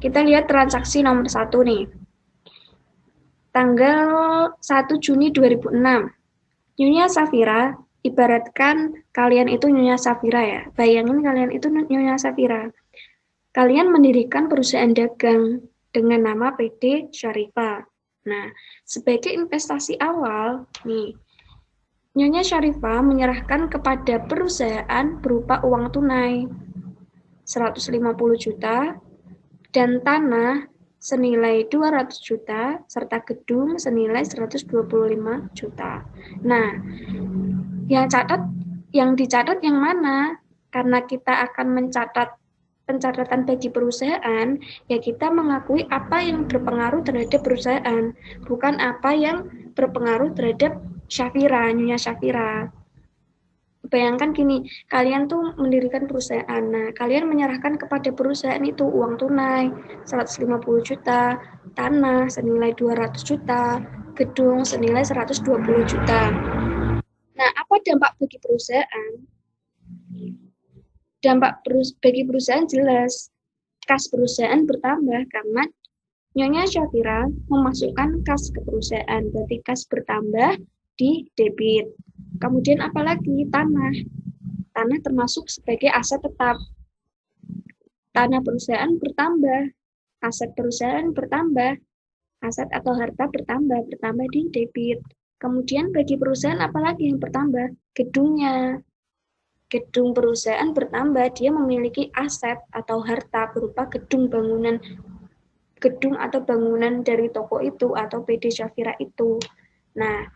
Kita lihat transaksi nomor 1 nih. Tanggal 1 Juni 2006. Nyonya Safira, ibaratkan kalian itu Nyonya Safira ya. Bayangin kalian itu Nyonya Safira. Kalian mendirikan perusahaan dagang dengan nama PT Syarifah. Nah, sebagai investasi awal, nih, Nyonya Syarifah menyerahkan kepada perusahaan berupa uang tunai 150 juta dan tanah senilai 200 juta serta gedung senilai 125 juta. Nah, yang dicatat yang mana? Karena kita akan mencatat pencatatan bagi perusahaan, ya kita mengakui apa yang berpengaruh terhadap perusahaan, bukan apa yang berpengaruh terhadap Syafira, Nyonya Syafira. Bayangkan gini, kalian tuh mendirikan perusahaan. Nah, kalian menyerahkan kepada perusahaan itu uang tunai 150 juta, tanah senilai 200 juta, gedung senilai 120 juta. Nah, apa dampak bagi perusahaan? Dampak bagi perusahaan jelas. Kas perusahaan bertambah karena Nyonya Syafira memasukkan kas ke perusahaan, berarti kas bertambah di debit. Kemudian apalagi tanah. Tanah termasuk sebagai aset tetap. Tanah perusahaan bertambah, aset perusahaan bertambah, aset atau harta bertambah di debit. Kemudian bagi perusahaan apalagi yang bertambah? Gedungnya. Gedung perusahaan bertambah, dia memiliki aset atau harta berupa gedung atau bangunan dari toko itu atau PT Syafira itu. Nah,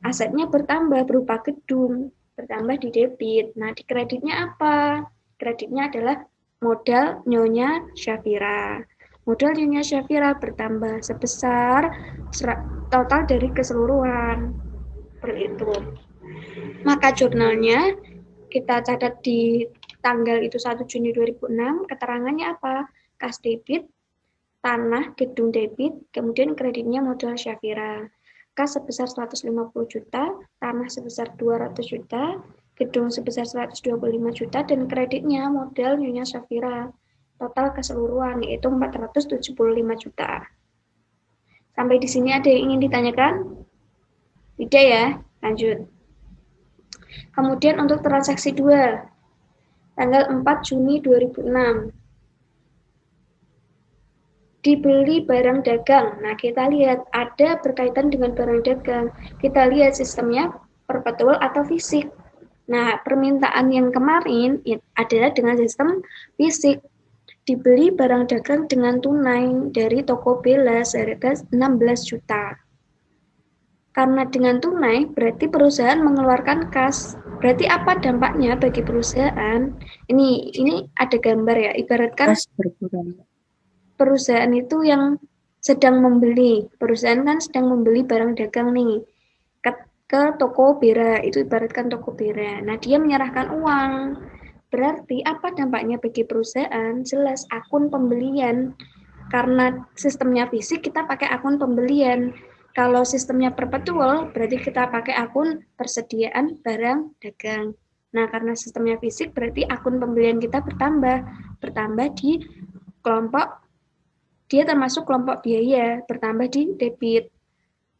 asetnya bertambah berupa gedung, bertambah di debit. Nah, di kreditnya apa? Kreditnya adalah modal Nyonya Syafira. Modal Nyonya Syafira bertambah sebesar total dari keseluruhan. Seperti itu. Maka jurnalnya kita catat di tanggal itu 1 Juni 2006, keterangannya apa? Kas debit, tanah, gedung debit, kemudian kreditnya modal Syafira. Kas sebesar 150 juta, tanah sebesar 200 juta, gedung sebesar 125 juta, dan kreditnya modal Nyonya Syafira. Total keseluruhan yaitu 475 juta. Sampai di sini ada yang ingin ditanyakan? Tidak ya? Lanjut. Kemudian untuk transaksi 2, tanggal 4 Juni 2006. Dibeli barang dagang. Nah, kita lihat ada berkaitan dengan barang dagang. Kita lihat sistemnya perpetual atau fisik. Nah, permintaan yang kemarin adalah dengan sistem fisik. Dibeli barang dagang dengan tunai dari toko Bella seharga 16 juta. Karena dengan tunai, berarti perusahaan mengeluarkan kas. Berarti apa dampaknya bagi perusahaan? Ini ada gambar ya, ibaratkan Kas berkurang. Perusahaan itu yang sedang membeli. Perusahaan kan sedang membeli barang dagang nih ke toko Bera, itu ibaratkan toko Bera. Nah, dia menyerahkan uang. Berarti apa dampaknya bagi perusahaan? Jelas akun pembelian. Karena sistemnya fisik, kita pakai akun pembelian. Kalau sistemnya perpetual, berarti kita pakai akun persediaan barang dagang. Nah, karena sistemnya fisik, berarti akun pembelian kita bertambah di kelompok, dia termasuk kelompok biaya, bertambah di debit.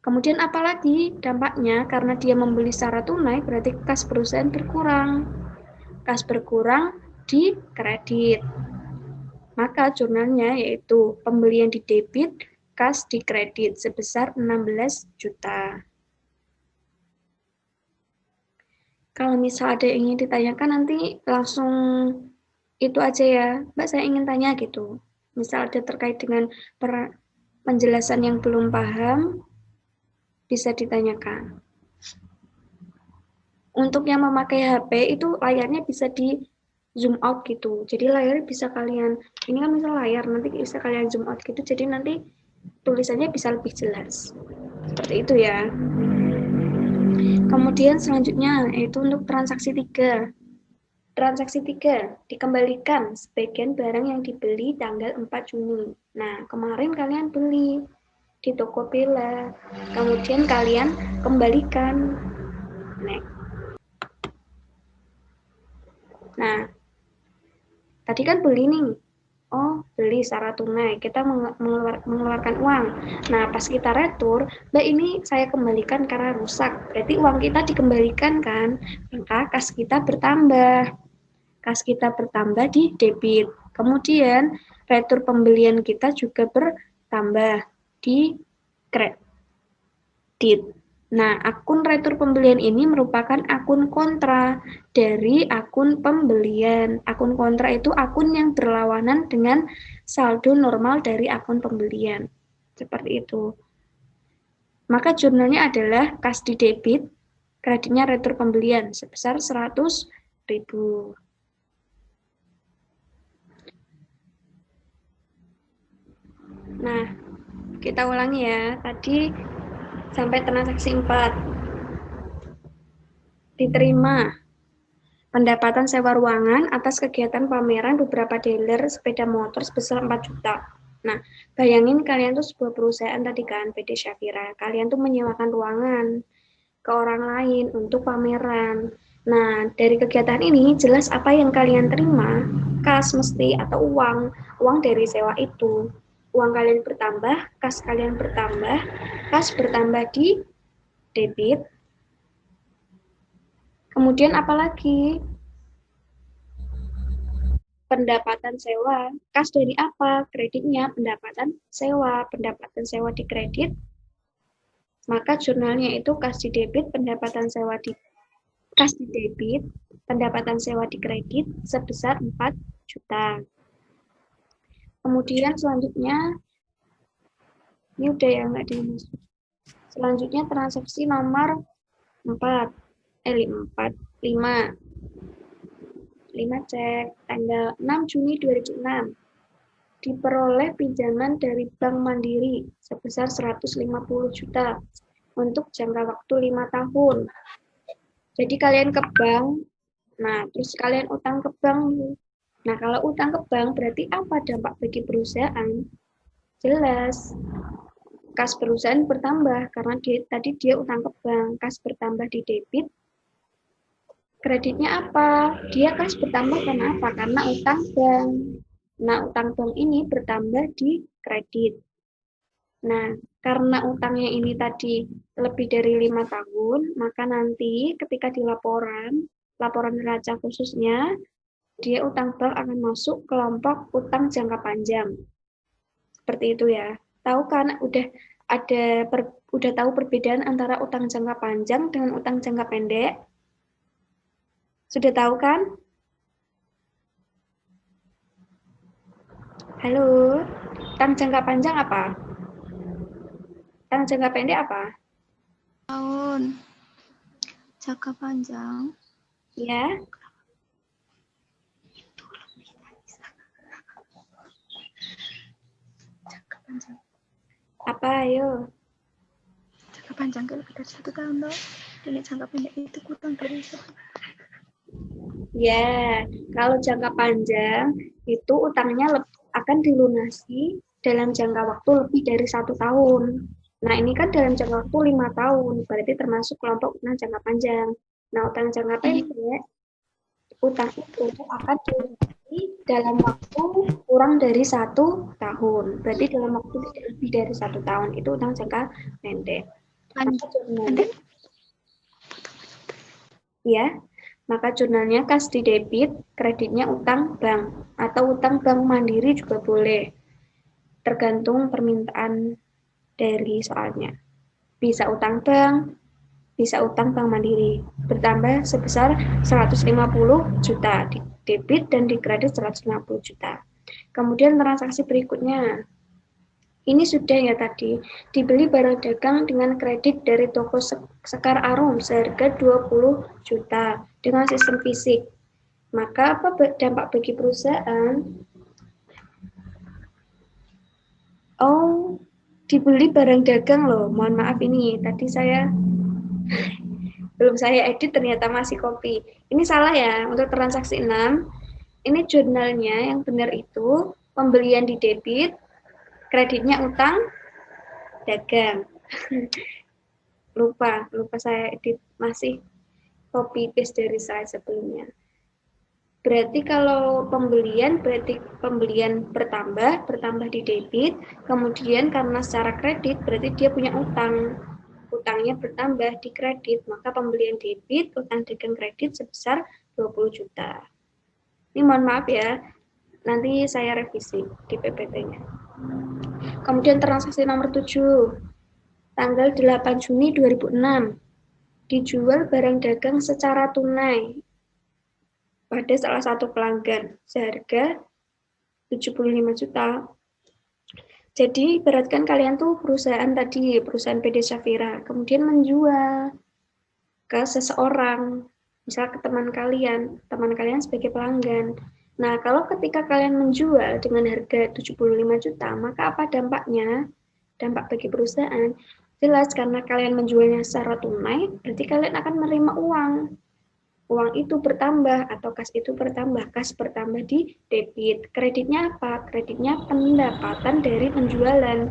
Kemudian apalagi dampaknya, karena dia membeli secara tunai, berarti kas perusahaan berkurang. Kas berkurang di kredit. Maka jurnalnya yaitu pembelian di debit, kas di kredit sebesar 16 juta. Kalau misal ada yang ingin ditanyakan, nanti langsung itu aja ya, Mbak saya ingin tanya gitu. Misal ada terkait dengan penjelasan yang belum paham, bisa ditanyakan. Untuk yang memakai HP itu layarnya bisa di zoom out gitu. Jadi layarnya bisa kalian, ini kan misal layar, nanti bisa kalian zoom out gitu, jadi nanti tulisannya bisa lebih jelas. Seperti itu ya. Kemudian selanjutnya yaitu untuk transaksi 3. Transaksi 3, dikembalikan sebagian barang yang dibeli tanggal 4 Juni. Nah, kemarin kalian beli di toko Bella, kemudian kalian kembalikan. Nah, tadi kan beli nih. Oh, beli secara tunai, kita mengeluarkan uang. Nah, pas kita retur, Mbak ini saya kembalikan karena rusak. Berarti uang kita dikembalikan kan? Maka kas kita bertambah. Kas kita bertambah di debit. Kemudian, retur pembelian kita juga bertambah di kredit. Nah, akun retur pembelian ini merupakan akun kontra dari akun pembelian. Akun kontra itu akun yang berlawanan dengan saldo normal dari akun pembelian. Seperti itu. Maka jurnalnya adalah kas di debit, kreditnya retur pembelian sebesar 100.000. Nah, kita ulangi ya. Tadi sampai transaksi 4. Diterima pendapatan sewa ruangan atas kegiatan pameran beberapa dealer sepeda motor sebesar 4 juta. Nah, bayangin kalian tuh sebuah perusahaan tadi kan, PT Syafira. Kalian tuh menyewakan ruangan ke orang lain untuk pameran. Nah, dari kegiatan ini jelas apa yang kalian terima, kas mesti atau uang dari sewa itu. Uang kalian bertambah, kas kalian bertambah, kas bertambah di debit. Kemudian apalagi? Pendapatan sewa. Kas dari apa? Kreditnya pendapatan sewa. Pendapatan sewa di kredit, maka jurnalnya itu kas di debit, pendapatan sewa di kas di debit, pendapatan sewa di kredit sebesar 4 juta. Kemudian selanjutnya, ini udah ya nggak dimasuk. Selanjutnya transaksi nomor 4, 5 cek tanggal 6 Juni 2006. Diperoleh pinjaman dari Bank Mandiri sebesar 150 juta untuk jangka waktu 5 tahun. Jadi kalian ke bank, nah terus kalian utang ke bank. Nah kalau utang ke bank berarti apa dampak bagi perusahaan? Jelas, kas perusahaan bertambah karena tadi dia utang ke bank, kas bertambah di debit. Kreditnya apa? Dia kas bertambah karena apa? Karena utang bank. Nah, utang bank ini bertambah di kredit. Nah, karena utangnya ini tadi lebih dari 5 tahun, maka nanti ketika di laporan neraca khususnya, dia utang bank akan masuk kelompok utang jangka panjang. Seperti itu ya. Tahu kan udah tahu perbedaan antara utang jangka panjang dengan utang jangka pendek? Sudah tahu kan? Halo, utang jangka panjang apa? Utang jangka pendek apa? Tahun jangka panjang. Ya. Jangka panjang. Apa ayo? Jangka panjang lebih dari 1 tahun loh. Dan jangka pendek itu kurang dari 1 tahun. Ya, kalau jangka panjang itu utangnya akan dilunasi dalam jangka waktu lebih dari 1 tahun. Nah, ini kan dalam jangka waktu 5 tahun, berarti termasuk kelompok utang jangka panjang. Nah, utang jangka pendek, utang itu akan dilunasi dalam waktu kurang dari 1 tahun. Berarti dalam waktu lebih dari 1 tahun itu utang jangka pendek. Pendek? Ya, maka jurnalnya kas di debit, kreditnya utang bank, atau utang bank mandiri juga boleh. Tergantung permintaan dari soalnya. Bisa utang bank, bisa utang bank mandiri. Bertambah sebesar 150 juta di debit dan di kredit 150 juta. Kemudian transaksi berikutnya. Ini sudah ya tadi, dibeli barang dagang dengan kredit dari toko Sekar Arum seharga 20 juta dengan sistem fisik. Maka apa dampak bagi perusahaan? Oh, dibeli barang dagang loh. Mohon maaf ini, tadi saya belum saya edit ternyata masih copy. Ini salah ya, untuk transaksi 6. Ini jurnalnya yang benar itu, pembelian di debit, kreditnya utang, dagang. lupa saya edit, masih copy paste dari slide sebelumnya. Berarti kalau pembelian, berarti pembelian bertambah di debit, kemudian karena secara kredit, berarti dia punya utang. Utangnya bertambah di kredit, maka pembelian debit, utang dagang kredit sebesar 20 juta. Ini mohon maaf ya, nanti saya revisi di PPT-nya. Kemudian transaksi nomor 7, tanggal 8 Juni 2006, dijual barang dagang secara tunai pada salah satu pelanggan seharga 75 juta. Jadi ibaratkan kalian tuh perusahaan tadi, perusahaan PD Shafira, kemudian menjual ke seseorang, misal ke teman kalian sebagai pelanggan. Nah, kalau ketika kalian menjual dengan harga 75 juta, maka apa dampaknya? Dampak bagi perusahaan, jelas karena kalian menjualnya secara tunai, berarti kalian akan menerima uang. Uang itu bertambah atau kas itu bertambah, kas bertambah di debit. Kreditnya apa? Kreditnya pendapatan dari penjualan.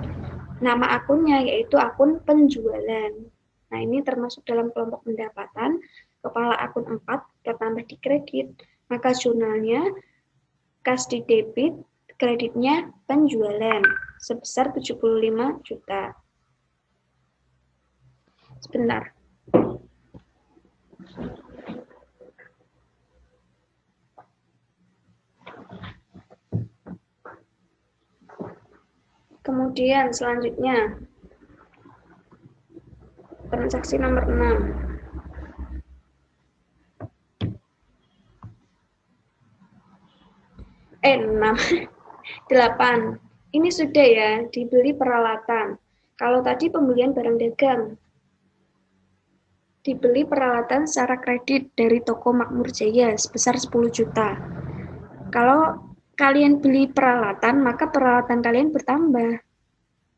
Nama akunnya yaitu akun penjualan. Nah, ini termasuk dalam kelompok pendapatan. Kepala akun 4 bertambah di kredit. Maka jurnalnya kas di debit, kreditnya penjualan sebesar 75 juta. Sebentar. Kemudian selanjutnya, transaksi nomor 6. 8. Ini sudah ya, dibeli peralatan. Kalau tadi pembelian barang dagang, dibeli peralatan secara kredit dari toko Makmur Jaya sebesar 10 juta. Kalau kalian beli peralatan, maka peralatan kalian bertambah.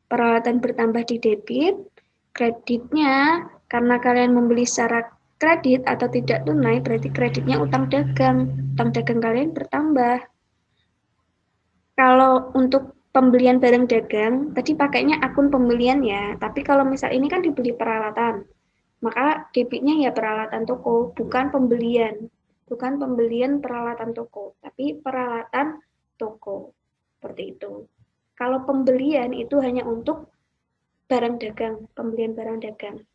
Peralatan bertambah di debit, kreditnya karena kalian membeli secara kredit atau tidak tunai, berarti kreditnya utang dagang. Utang dagang kalian bertambah. Kalau untuk pembelian barang dagang, tadi pakainya akun pembelian ya, tapi kalau misal ini kan dibeli peralatan, maka debitnya ya peralatan toko, bukan pembelian. Bukan pembelian peralatan toko, tapi peralatan toko. Seperti itu. Kalau pembelian itu hanya untuk barang dagang, pembelian barang dagang.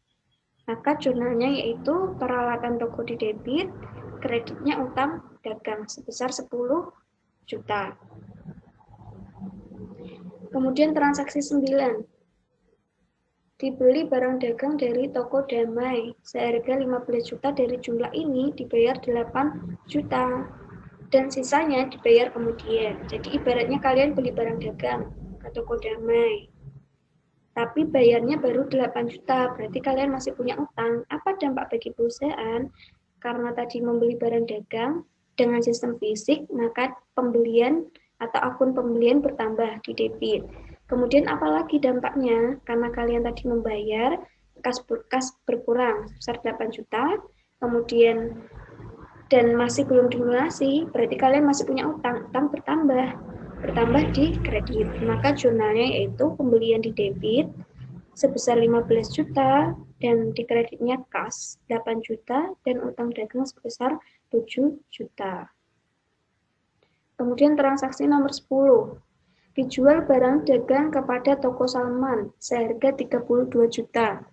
Maka jurnalnya yaitu peralatan toko di debit, kreditnya utang dagang sebesar 10 juta. Kemudian transaksi 9. Dibeli barang dagang dari toko Damai seharga 15 juta, dari jumlah ini dibayar 8 juta dan sisanya dibayar kemudian. Jadi ibaratnya kalian beli barang dagang ke toko Damai, tapi bayarnya baru 8 juta, berarti kalian masih punya utang. Apa dampak bagi perusahaan? Karena tadi membeli barang dagang dengan sistem fisik, maka pembelian atau akun pembelian bertambah di debit. Kemudian apalagi dampaknya? Karena kalian tadi membayar, kas berkurang sebesar 8 juta, kemudian dan masih belum dilunasi, berarti kalian masih punya utang bertambah di kredit. Maka jurnalnya yaitu pembelian di debit sebesar 15 juta dan di kreditnya kas 8 juta dan utang dagang sebesar 7 juta. Kemudian transaksi nomor 10. Dijual barang dagang kepada toko Salman seharga 32 juta.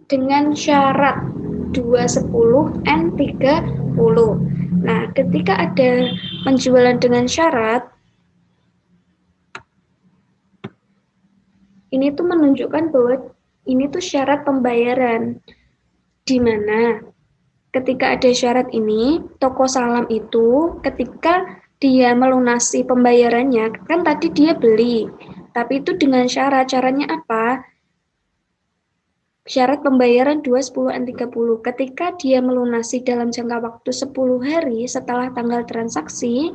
Dengan syarat 210 N30. Nah, ketika ada penjualan dengan syarat, ini tuh menunjukkan bahwa ini tuh syarat pembayaran. Di mana ketika ada syarat ini, toko salam itu ketika dia melunasi pembayarannya, kan tadi dia beli, tapi itu dengan syaratnya apa? Syarat pembayaran 210N30. Ketika dia melunasi dalam jangka waktu 10 hari setelah tanggal transaksi,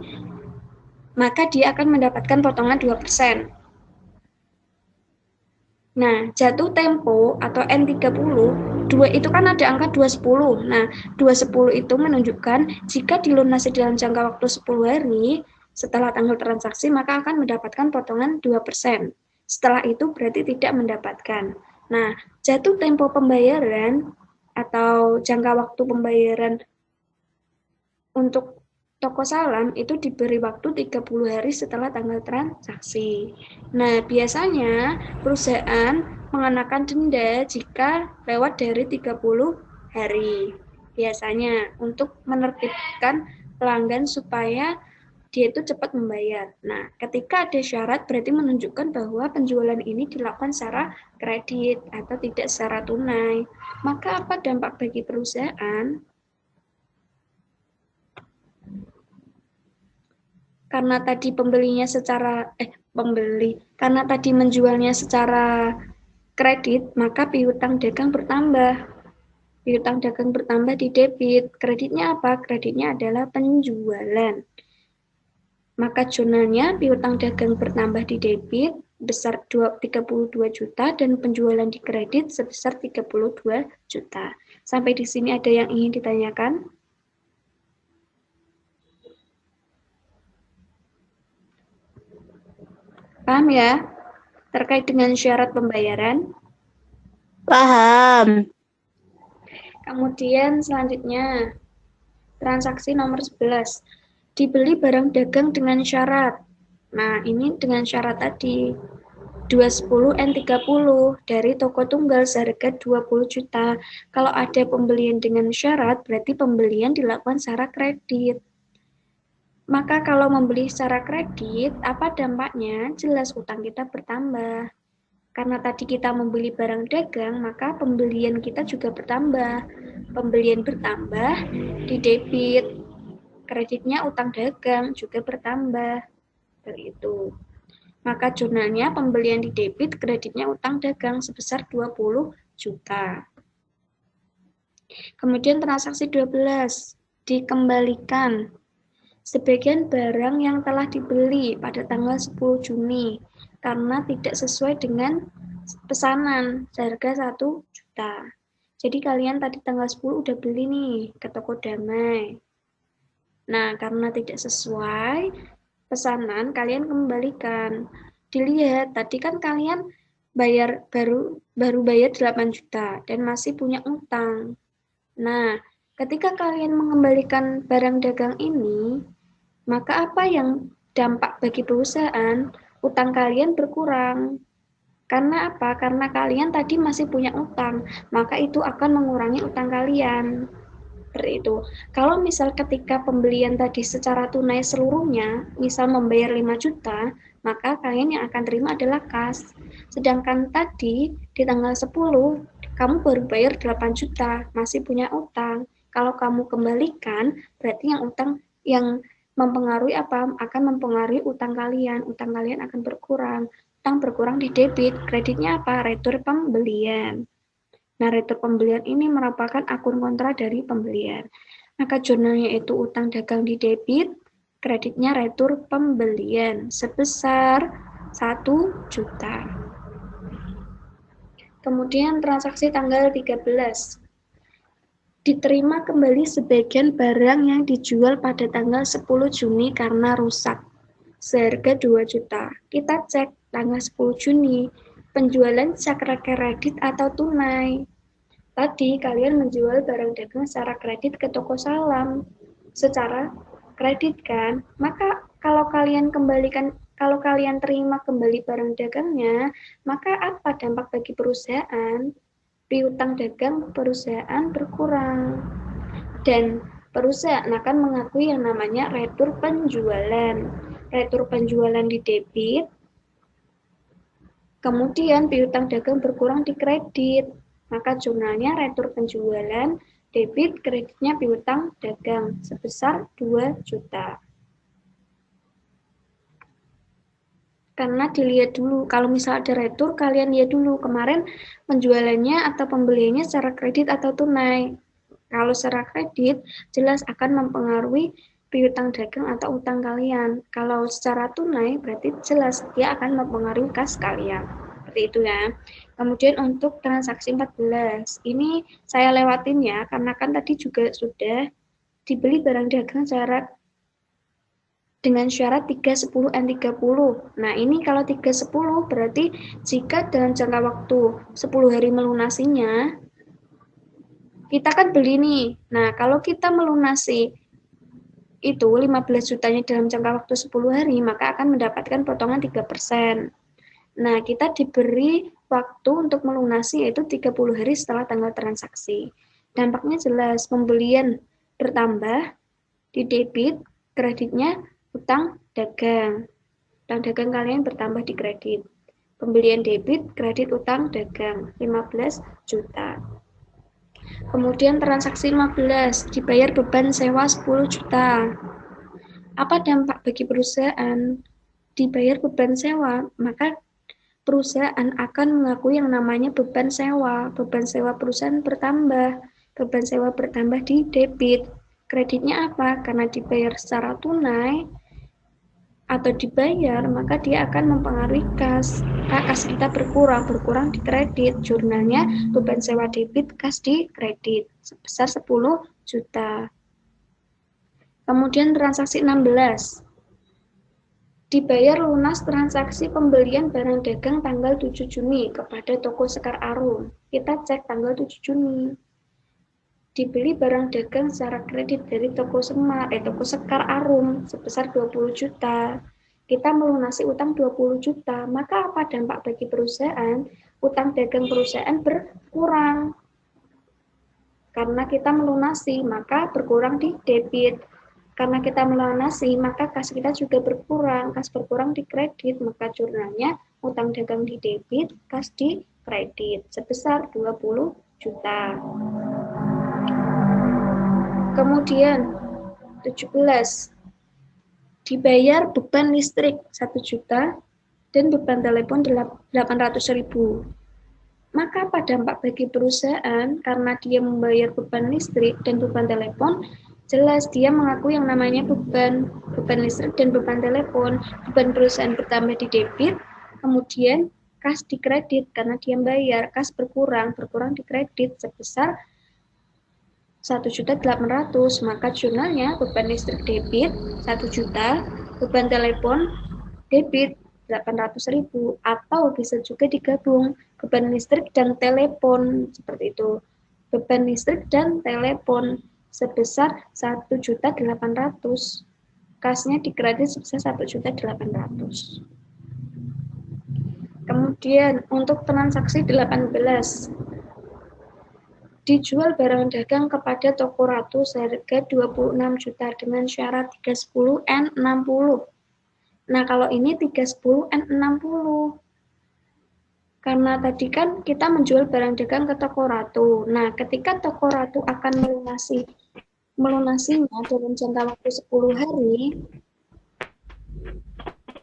maka dia akan mendapatkan potongan 2%. Nah, jatuh tempo atau N30, 2 itu kan ada angka 210. Nah, 210 itu menunjukkan jika dilunasi dalam jangka waktu 10 hari setelah tanggal transaksi, maka akan mendapatkan potongan 2%. Setelah itu berarti tidak mendapatkan. Nah, jatuh tempo pembayaran atau jangka waktu pembayaran untuk toko salam itu diberi waktu 30 hari setelah tanggal transaksi. Nah, biasanya perusahaan mengenakan denda jika lewat dari 30 hari. Biasanya untuk menertibkan pelanggan supaya dia itu cepat membayar. Nah, ketika ada syarat berarti menunjukkan bahwa penjualan ini dilakukan secara kredit atau tidak secara tunai. Maka apa dampak bagi perusahaan? Karena tadi karena tadi menjualnya secara kredit, maka piutang dagang bertambah. Piutang dagang bertambah di debit. Kreditnya apa? Kreditnya adalah penjualan. Maka jurnalnya piutang dagang bertambah di debit besar 32 juta dan penjualan di kredit sebesar 32 juta. Sampai di sini ada yang ingin ditanyakan? Paham ya? Terkait dengan syarat pembayaran? Paham. Kemudian selanjutnya, transaksi nomor 11. Dibeli barang dagang dengan syarat. Nah, ini dengan syarat tadi. 210 N30 dari toko tunggal seharga 20 juta. Kalau ada pembelian dengan syarat, berarti pembelian dilakukan secara kredit. Maka kalau membeli secara kredit, apa dampaknya? Jelas utang kita bertambah. Karena tadi kita membeli barang dagang, maka pembelian kita juga bertambah. Pembelian bertambah di debit. Kreditnya utang dagang juga bertambah. Seperti itu. Maka jurnalnya pembelian di debit, kreditnya utang dagang sebesar 20 juta. Kemudian transaksi 12, dikembalikan. Sebagian barang yang telah dibeli pada tanggal 10 Juni karena tidak sesuai dengan pesanan seharga 1 juta. Jadi kalian tadi tanggal 10 udah beli nih ke toko Damai. Nah, karena tidak sesuai pesanan, kalian kembalikan. Dilihat, tadi kan kalian baru bayar 8 juta dan masih punya utang. Nah, ketika kalian mengembalikan barang dagang ini, maka apa yang dampak bagi perusahaan? Utang kalian berkurang. Karena apa? Karena kalian tadi masih punya utang, maka itu akan mengurangi utang kalian. Seperti itu. Kalau misal ketika pembelian tadi secara tunai seluruhnya, misal membayar 5 juta, maka kalian yang akan terima adalah kas. Sedangkan tadi di tanggal 10, kamu baru bayar 8 juta, masih punya utang. Kalau kamu kembalikan, berarti yang utang yang mempengaruhi apa? Akan mempengaruhi utang kalian. Utang kalian akan berkurang. Utang berkurang di debit. Kreditnya apa? Retur pembelian. Nah, retur pembelian ini merupakan akun kontra dari pembelian. Maka jurnalnya itu utang dagang di debit, kreditnya retur pembelian sebesar 1 juta. Kemudian transaksi tanggal 13. Diterima kembali sebagian barang yang dijual pada tanggal 10 Juni karena rusak. Seharga 2 juta. Kita cek tanggal 10 Juni, penjualan secara kredit atau tunai. Tadi kalian menjual barang dagang secara kredit ke toko salam, secara kredit kan? Maka kalau kalian terima kembali barang dagangnya, maka apa dampak bagi perusahaan? Piutang dagang perusahaan berkurang dan perusahaan akan mengakui yang namanya retur penjualan. Retur penjualan di debit, kemudian piutang dagang berkurang di kredit. Maka jurnalnya retur penjualan, debit, kreditnya piutang dagang sebesar 2 juta. Karena dilihat dulu, kalau misal ada retur, kalian lihat dulu kemarin penjualannya atau pembeliannya secara kredit atau tunai. Kalau secara kredit, jelas akan mempengaruhi piutang dagang atau utang kalian. Kalau secara tunai, berarti jelas dia akan mempengaruhi kas kalian. Seperti itu ya. Kemudian untuk transaksi 14, ini saya lewatin ya, karena kan tadi juga sudah dibeli barang dagang secara dengan syarat 310 N30. Nah, ini kalau 310 berarti jika dalam jangka waktu 10 hari melunasinya, kita kan beli nih. Nah, kalau kita melunasi itu 15 jutanya dalam jangka waktu 10 hari, maka akan mendapatkan potongan 3%. Nah, kita diberi waktu untuk melunasi yaitu 30 hari setelah tanggal transaksi. Dampaknya jelas, pembelian bertambah di debit, kreditnya utang dagang. Utang dagang kalian bertambah di kredit. Pembelian debit, kredit, utang dagang 15 juta. Kemudian transaksi 15, dibayar beban sewa 10 juta. Apa dampak bagi perusahaan? Dibayar beban sewa, maka perusahaan akan mengakui yang namanya beban sewa. Beban sewa perusahaan bertambah. Beban sewa bertambah di debit. Kreditnya apa? Karena dibayar secara tunai atau dibayar, maka dia akan mempengaruhi kas. Kas kita berkurang di kredit. Jurnalnya beban sewa debit, kas di kredit sebesar 10 juta. Kemudian transaksi 16. Dibayar lunas transaksi pembelian barang dagang tanggal 7 Juni kepada toko Sekar Arum. Kita cek tanggal 7 Juni. Dibeli barang dagang secara kredit dari toko Sekar Arum sebesar 20 juta. Kita melunasi utang 20 juta. Maka apa dampak bagi perusahaan? Utang dagang perusahaan berkurang. Karena kita melunasi, maka berkurang di debit. Karena kita melunasi, maka kas kita juga berkurang. Kas berkurang di kredit, maka jurnalnya utang dagang di debit, kas di kredit sebesar 20 juta. Kemudian 17. Dibayar beban listrik 1 juta dan beban telepon 800.000. Maka apa dampak bagi perusahaan? Karena dia membayar beban listrik dan beban telepon, jelas dia mengakui yang namanya beban listrik dan beban telepon. Beban perusahaan bertambah di debit, kemudian kas di kredit karena dia membayar, kas berkurang di kredit sebesar 1.800.000. Maka jurnalnya beban listrik debit 1 juta, beban telepon debit 800.000, atau bisa juga digabung beban listrik dan telepon seperti itu. Beban listrik dan telepon sebesar 1.800.000. Kasnya di kredit sebesar 1.800.000. Kemudian untuk transaksi 18. Dijual barang dagang kepada toko Ratu seharga 26 juta dengan syarat 310 N60. Nah, kalau ini 310 N60. Karena tadi kan kita menjual barang dagang ke toko Ratu. Nah, ketika toko Ratu akan melunasinya dalam jangka waktu 10 hari,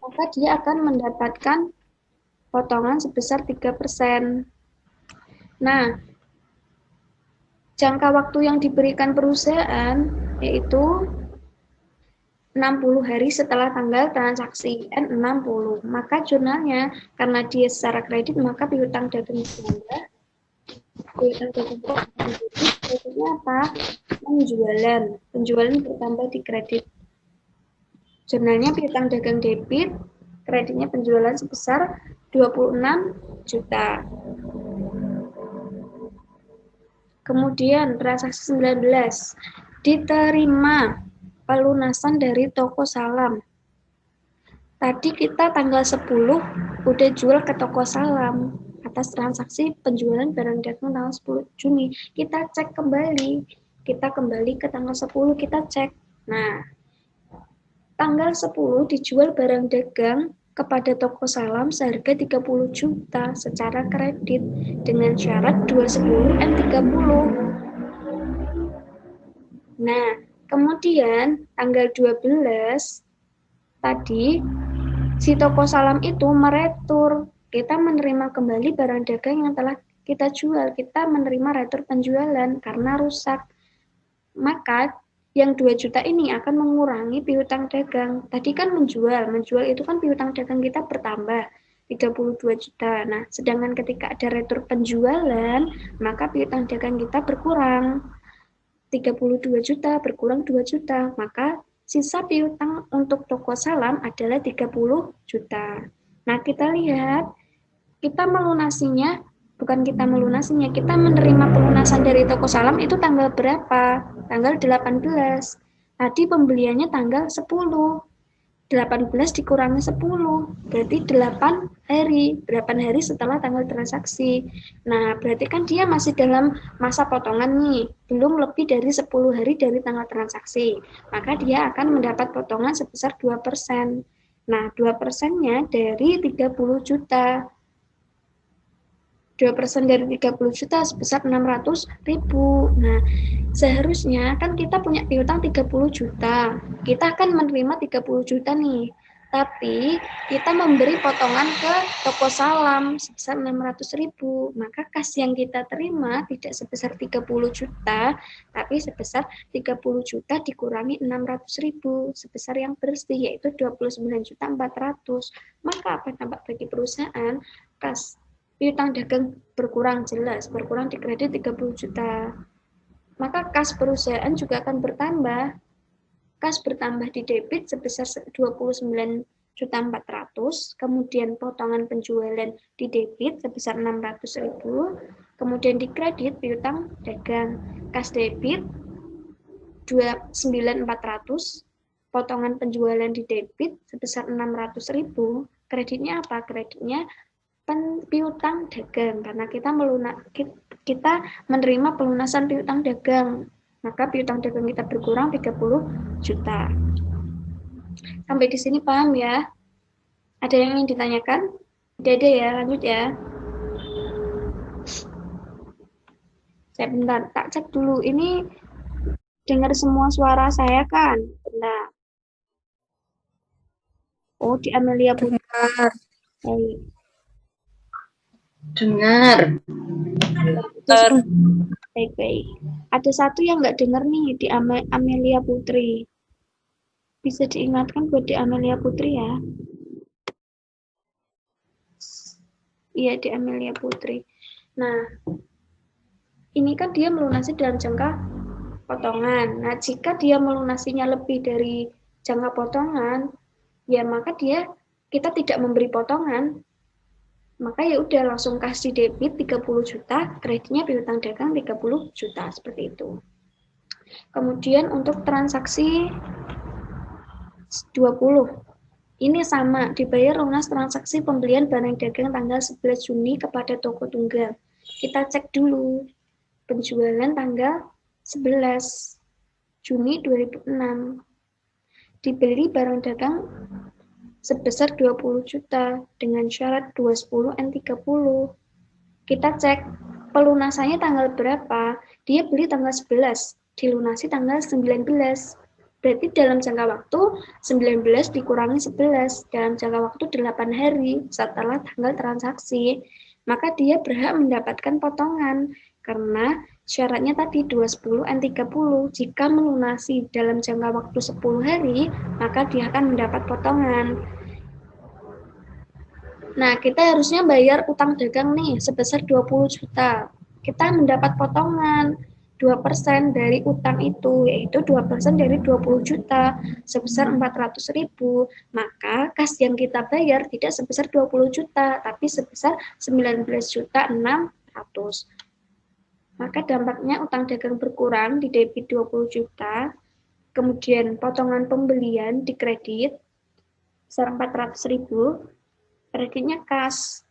maka dia akan mendapatkan potongan sebesar 3%. Nah, jangka waktu yang diberikan perusahaan yaitu 60 hari setelah tanggal transaksi N60. Maka jurnalnya, karena dia secara kredit, maka piutang dagang bertambah. Piutang dagang kreditnya apa? Penjualan bertambah di kredit. Jurnalnya piutang dagang debit, kreditnya penjualan sebesar 26 juta. Kemudian transaksi 19. Diterima pelunasan dari toko Salam. Tadi kita tanggal 10 udah jual ke toko Salam atas transaksi penjualan barang dagang tanggal 10 Juni. Kita cek kembali. Kita kembali ke tanggal 10, kita cek. Nah, tanggal 10 dijual barang dagang kepada toko Salam seharga 30 juta secara kredit dengan syarat 210 N30. Nah, kemudian tanggal 12 tadi si toko Salam itu meretur. Kita menerima kembali barang dagang yang telah kita jual. Kita menerima retur penjualan karena rusak. Maka yang 2 juta ini akan mengurangi piutang dagang. Tadi kan menjual itu kan piutang dagang kita bertambah 32 juta. Nah, sedangkan ketika ada retur penjualan, maka piutang dagang kita berkurang. 32 juta berkurang 2 juta, maka sisa piutang untuk toko Salam adalah 30 juta. Nah, kita lihat, kita menerima pelunasan dari toko Salam itu tanggal berapa? Tanggal 18. Tadi pembeliannya tanggal 10. 18 dikurangi 10, berarti 8 hari. 8 hari setelah tanggal transaksi. Nah, berarti kan dia masih dalam masa potongan nih, belum lebih dari 10 hari dari tanggal transaksi. Maka dia akan mendapat potongan sebesar 2%. Nah, 2%-nya dari 30 juta. 2% dari 30 juta sebesar 600.000. Nah, seharusnya kan kita punya piutang 30 juta. Kita akan menerima 30 juta nih. Tapi kita memberi potongan ke toko salam sebesar 600.000. Maka kas yang kita terima tidak sebesar 30 juta, tapi sebesar 30 juta dikurangi 600.000. Sebesar yang bersih yaitu 29.400.000. Maka apa dampak bagi perusahaan? Kas piutang dagang berkurang jelas, berkurang di kredit 30 juta. Maka kas perusahaan juga akan bertambah. Kas bertambah di debit sebesar 29.400.000, kemudian potongan penjualan di debit sebesar 600.000, kemudian di kredit piutang dagang kas debit 29.400.000, potongan penjualan di debit sebesar 600.000, kreditnya apa? Kreditnya piutang dagang karena kita menerima pelunasan piutang dagang, maka piutang dagang kita berkurang 30 juta. Sampai di sini paham ya? Ada yang ingin ditanyakan? Tidak ada ya, lanjut ya. Saya bentar, tak cek dulu. Ini dengar semua suara saya kan? Bentar. Oh, di Amelia Putri. Dengar. Baik. Ada satu yang nggak dengar nih di Amelia Putri. Bisa diingatkan buat di Amelia Putri ya. Iya, di Amelia Putri. Nah, ini kan dia melunasi dalam jangka potongan. Nah, jika dia melunasinya lebih dari jangka potongan, ya maka kita tidak memberi potongan. Maka ya udah langsung kasih debit 30 juta, kreditnya piutang dagang 30 juta, seperti itu. Kemudian untuk transaksi 20, ini sama, dibayar lunas transaksi pembelian barang dagang tanggal 11 Juni kepada toko tunggal. Kita cek dulu, penjualan tanggal 11 Juni 2006. Dibeli barang dagang sebesar 20 juta dengan syarat 210 N30. Kita cek pelunasannya tanggal berapa. Dia beli tanggal 11, dilunasi tanggal 19. Berarti dalam jangka waktu 19 dikurangi 11, dalam jangka waktu 8 hari setelah tanggal transaksi. Maka dia berhak mendapatkan potongan karena syaratnya tadi 210 N30. Jika melunasi dalam jangka waktu 10 hari, maka dia akan mendapat potongan. Nah, kita harusnya bayar utang dagang nih sebesar 20 juta. Kita mendapat potongan 2% dari utang itu, yaitu 2% dari 20 juta sebesar 400.000. Maka kas yang kita bayar tidak sebesar 20 juta, tapi sebesar 19.600.000. Maka dampaknya utang dagang berkurang di debit 20 juta, kemudian potongan pembelian di kredit sebesar 400.000, kreditnya kas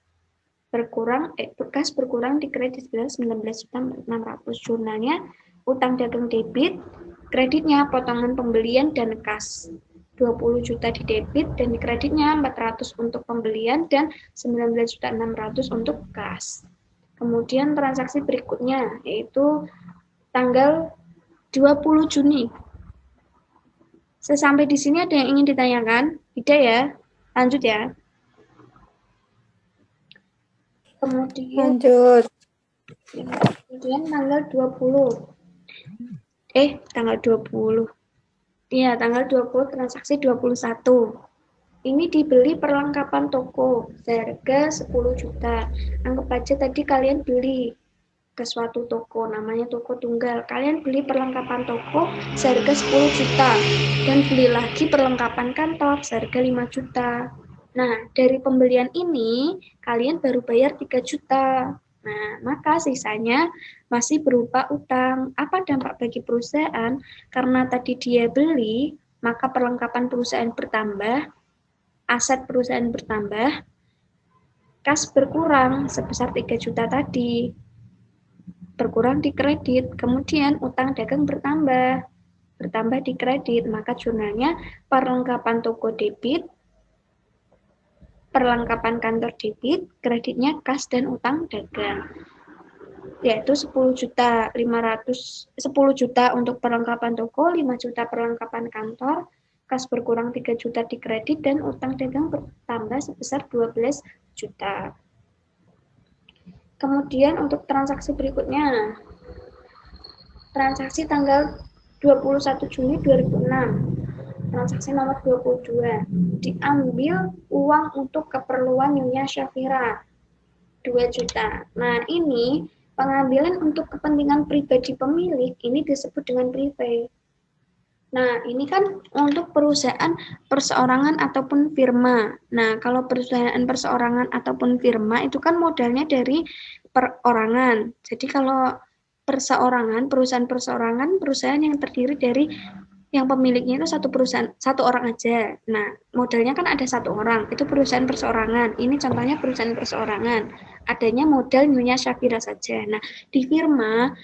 berkurang di kredit sebesar 19.600.000. Jurnalnya utang dagang debit, kreditnya potongan pembelian dan kas. 20 juta di debit dan di kreditnya 400 untuk pembelian dan 19.600.000 untuk kas. Kemudian transaksi berikutnya yaitu tanggal 20 Juni. Sampai di sini ada yang ingin ditanyakan? Tidak ya? Lanjut ya. Kemudian tanggal 20. Tanggal 20. Iya, tanggal 20 transaksi 21. Ini dibeli perlengkapan toko seharga 10 juta. Anggap aja tadi kalian beli ke suatu toko, namanya toko tunggal. Kalian beli perlengkapan toko seharga 10 juta dan beli lagi perlengkapan kantor seharga 5 juta. Nah, dari pembelian ini, kalian baru bayar 3 juta. Nah, maka sisanya masih berupa utang. Apa dampak bagi perusahaan? Karena tadi dia beli, maka perlengkapan perusahaan bertambah, aset perusahaan bertambah, kas berkurang sebesar 3 juta tadi, berkurang di kredit, kemudian utang dagang bertambah di kredit, maka jurnalnya perlengkapan toko debit, perlengkapan kantor debit, kreditnya kas dan utang dagang. Yaitu 10 juta untuk perlengkapan toko, 5 juta perlengkapan kantor, kas berkurang 3 juta di kredit, dan utang dagang bertambah sebesar 12 juta. Kemudian untuk transaksi berikutnya, transaksi tanggal 21 Juni 2006. Transaksi nomor 22, diambil uang untuk keperluan Nyonya Syafira, 2 juta. Nah, ini pengambilan untuk kepentingan pribadi pemilik, ini disebut dengan privé. Nah, ini kan untuk perusahaan perseorangan ataupun firma. Nah, kalau perusahaan perseorangan ataupun firma itu kan modalnya dari perorangan. Jadi kalau perseorangan, perusahaan perseorangan, perusahaan yang terdiri dari yang pemiliknya itu satu perusahaan, satu orang aja. Nah, modalnya kan ada satu orang, itu perusahaan perseorangan. Ini contohnya perusahaan perseorangan. Adanya modal Nyonya Syafira saja. Nah, di firma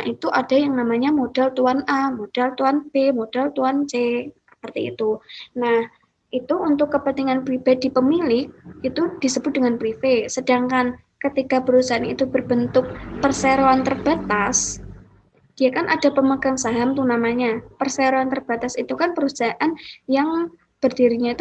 itu ada yang namanya modal tuan A, modal tuan B, modal tuan C, seperti itu. Nah, itu untuk kepentingan pribadi pemilik itu disebut dengan privé. Sedangkan ketika perusahaan itu berbentuk perseroan terbatas, dia kan ada pemegang saham tuh namanya. Perseroan terbatas itu kan perusahaan yang berdirinya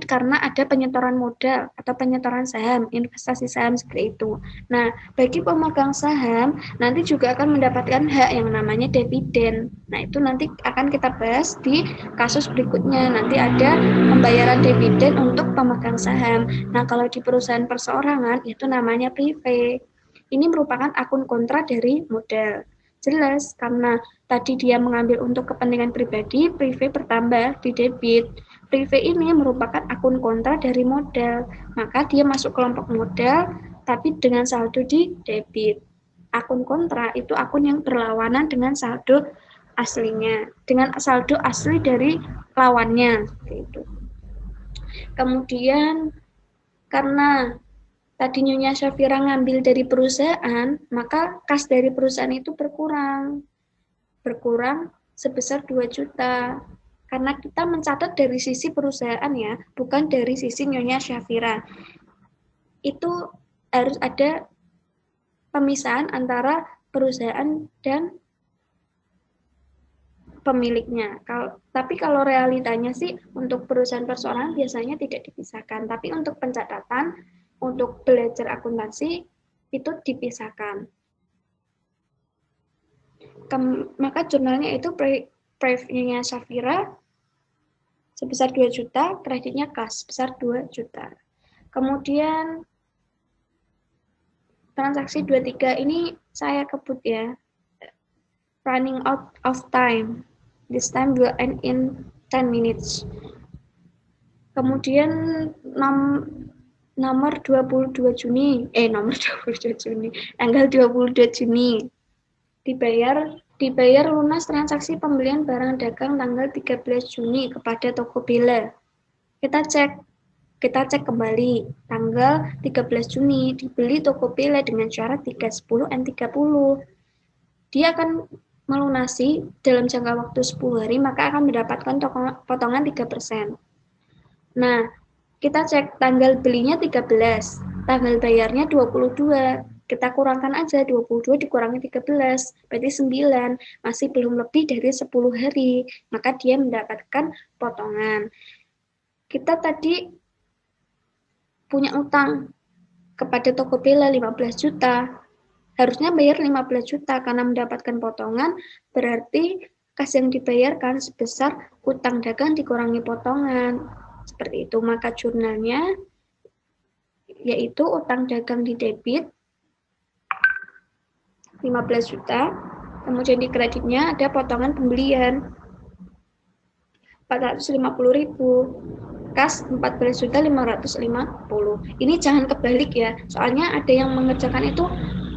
karena ada penyetoran modal atau penyetoran saham, investasi saham seperti itu. Nah, bagi pemegang saham nanti juga akan mendapatkan hak yang namanya dividen. Nah, itu nanti akan kita bahas di kasus berikutnya. Nanti ada pembayaran dividen untuk pemegang saham. Nah, kalau di perusahaan perseorangan itu namanya privé. Ini merupakan akun kontra dari modal. Jelas, karena tadi dia mengambil untuk kepentingan pribadi, privé bertambah di debit. Privé ini merupakan akun kontra dari modal, maka dia masuk kelompok modal, tapi dengan saldo di debit. Akun kontra itu akun yang berlawanan dengan saldo aslinya, dengan saldo asli dari lawannya. Gitu. Kemudian, karena tadi Nyonya Syafira ngambil dari perusahaan, maka kas dari perusahaan itu berkurang sebesar 2 juta. Karena kita mencatat dari sisi perusahaan ya, bukan dari sisi Nyonya Syafira. Itu harus ada pemisahan antara perusahaan dan pemiliknya. Tapi kalau realitanya sih untuk perusahaan perseorangan biasanya tidak dipisahkan. Tapi untuk pencatatan, untuk belajar akuntansi itu dipisahkan. Maka jurnalnya itu preview-nya Syafira sebesar 2 juta, kreditnya kas sebesar 2 juta. Kemudian transaksi 23 ini saya kebut ya. Running out of time. This time will end in 10 minutes. Kemudian nomor 22 Juni, tanggal 22 Juni dibayar lunas transaksi pembelian barang dagang tanggal 13 Juni kepada toko Bella. Kita cek kembali tanggal 13 Juni dibeli toko Bella dengan syarat 310 N30. Dia akan melunasi dalam jangka waktu 10 hari, maka akan mendapatkan potongan 3%. Nah, kita cek tanggal belinya 13, tanggal bayarnya 22. Kita kurangkan aja 22 dikurangi 13, berarti 9, masih belum lebih dari 10 hari, maka dia mendapatkan potongan. Kita tadi punya utang kepada toko Bella 15 juta, harusnya bayar 15 juta karena mendapatkan potongan, berarti kas yang dibayarkan sebesar utang dagang dikurangi potongan. Seperti itu, maka jurnalnya yaitu utang dagang di debit 15 juta, kemudian di kreditnya ada potongan pembelian 450.000, kas 14.550. Ini jangan kebalik ya, soalnya ada yang mengerjakan itu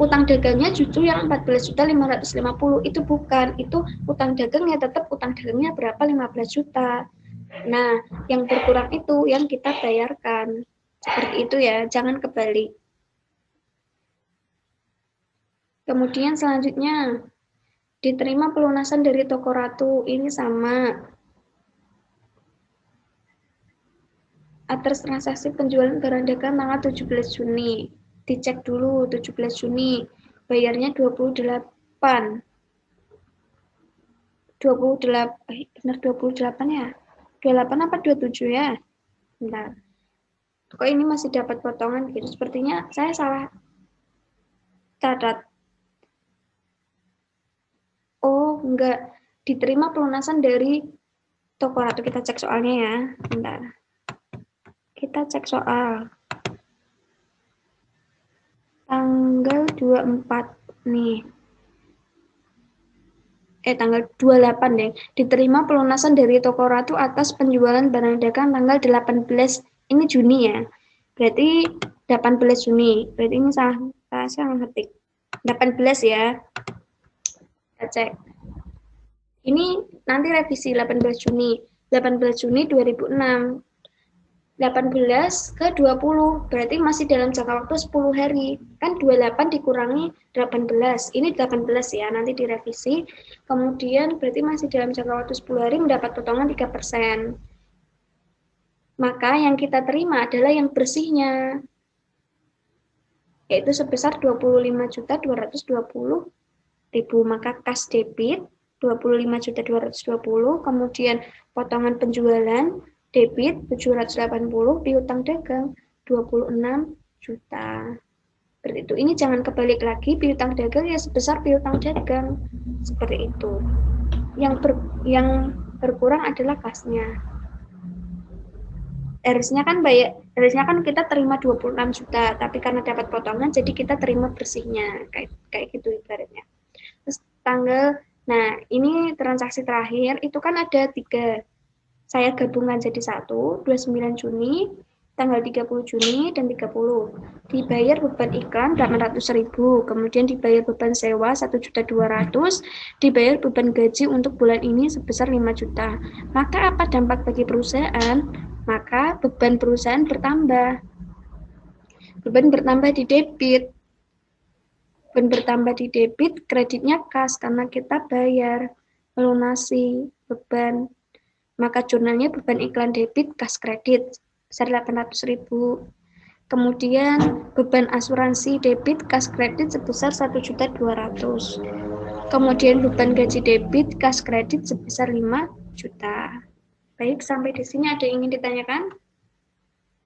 utang dagangnya justru yang 14.550, itu bukan, itu utang dagangnya tetap utang dagangnya berapa, 15 juta. Nah, yang berkurang itu yang kita bayarkan. Seperti itu ya, jangan kebalik. Kemudian selanjutnya, diterima pelunasan dari toko Ratu, ini sama. Atas transaksi penjualan barang dagang tanggal 17 Juni. Dicek dulu 17 Juni. Bayarnya 28. 28, benar 28 ya? 28 apa 27 ya? Bentar. Kok ini masih dapat potongan gitu? Sepertinya saya salah catat. Oh, enggak. Diterima pelunasan dari toko Ratu. Kita cek soalnya ya. Bentar. Kita cek soal. Tanggal 24 nih. Tanggal 28 deh. Diterima pelunasan dari toko Ratu atas penjualan barang dagang tanggal 18. Ini Juni ya. Berarti 18 Juni. Berarti ini salah ngetik. 18 ya. Kita cek. Ini nanti revisi 18 Juni. 18 Juni 2006. 18 ke 20, berarti masih dalam jangka waktu 10 hari. Kan 28 dikurangi 18, ini 18 ya, nanti direvisi. Kemudian berarti masih dalam jangka waktu 10 hari mendapat potongan 3%. Maka yang kita terima adalah yang bersihnya, yaitu sebesar 25.220.000. Maka kas debit 25.220, kemudian potongan penjualan debit 780, piutang dagang 26 juta. Seperti itu. Ini jangan kebalik lagi, piutang dagang ya sebesar piutang dagang. Seperti itu. Yang berkurang adalah kasnya. Harusnya kan kita terima 26 juta, tapi karena dapat potongan jadi kita terima bersihnya. Kayak gitu ibaratnya. Terus nah ini transaksi terakhir itu kan ada 3. Saya gabungan jadi 1, 29 Juni, tanggal 30 Juni, dan 30. Dibayar beban iklan 800.000, kemudian dibayar beban sewa 1.200.000, dibayar beban gaji untuk bulan ini sebesar 5 juta. Maka apa dampak bagi perusahaan? Maka beban perusahaan bertambah. Beban bertambah di debit. Beban bertambah di debit, kreditnya kas karena kita bayar melunasi beban. Maka jurnalnya beban iklan debit kas kredit besar 800.000. Kemudian beban asuransi debit kas kredit sebesar 1.200.000. Kemudian beban gaji debit kas kredit sebesar 5 juta. Baik, sampai di sini ada yang ingin ditanyakan?